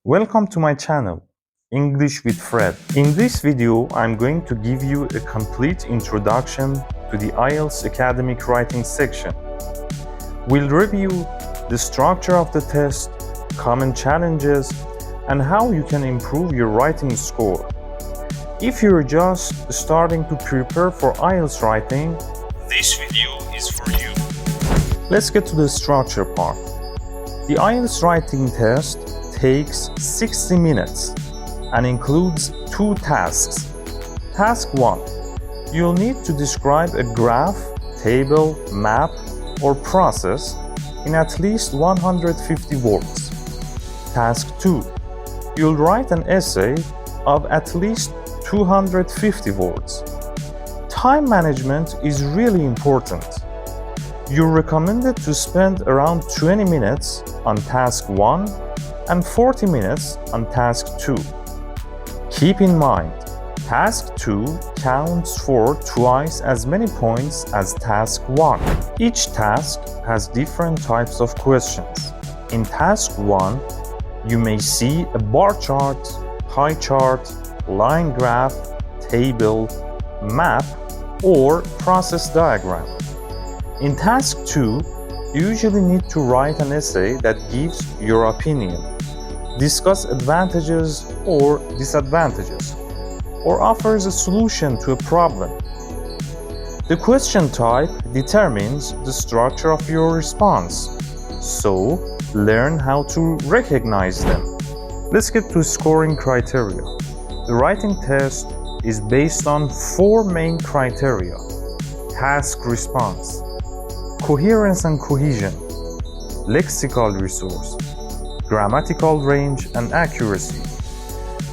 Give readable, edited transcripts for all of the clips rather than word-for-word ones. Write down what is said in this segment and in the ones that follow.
Welcome to my channel, English with Fred. In this video, I'm going to give you a complete introduction to the IELTS academic writing section. We'll review the structure of the test, common challenges, and how you can improve your writing score. If you're just starting to prepare for IELTS writing, this video is for you. Let's get to the structure part. The IELTS writing test takes 60 minutes and includes two tasks. Task 1. You'll need to describe a graph, table, map, or process in at least 150 words. Task 2. You'll write an essay of at least 250 words. Time management is really important. You're recommended to spend around 20 minutes on task 1 and 40 minutes on task 2. Keep in mind, task 2 counts for twice as many points as task 1. Each task has different types of questions. In task 1, you may see a bar chart, pie chart, line graph, table, map, or process diagram. In task 2, you usually need to write an essay that gives your opinion, discuss advantages or disadvantages, or offers a solution to a problem. The question type determines the structure of your response, so learn how to recognize them. Let's get to scoring criteria. The writing test is based on 4 main criteria: task response, coherence and cohesion, lexical resource, grammatical range, and accuracy.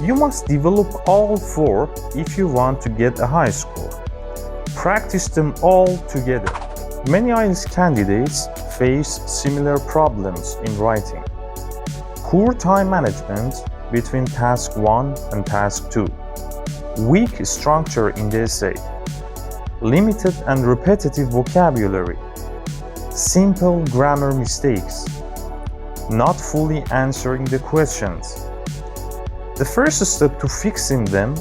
You must develop all 4 if you want to get a high score. Practice them all together. Many IELTS candidates face similar problems in writing. Poor time management between task 1 and task 2. Weak structure in the essay. Limited and repetitive vocabulary. Simple grammar mistakes. Not fully answering the questions. The first step to fixing them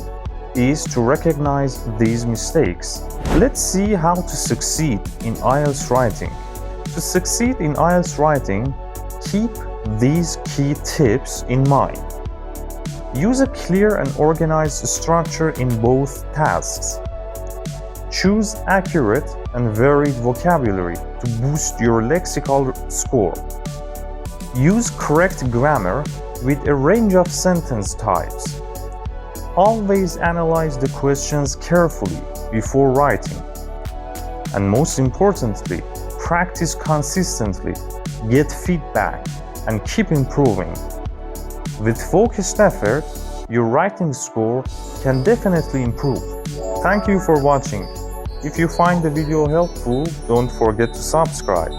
is to recognize these mistakes. Let's see how to succeed in IELTS writing. To succeed in IELTS writing, keep these key tips in mind. Use a clear and organized structure in both tasks. Choose accurate and varied vocabulary to boost your lexical score. Use correct grammar with a range of sentence types. Always analyze the questions carefully before writing. And most importantly, practice consistently, get feedback, and keep improving. With focused effort, your writing score can definitely improve. Thank you for watching. If you find the video helpful, don't forget to subscribe.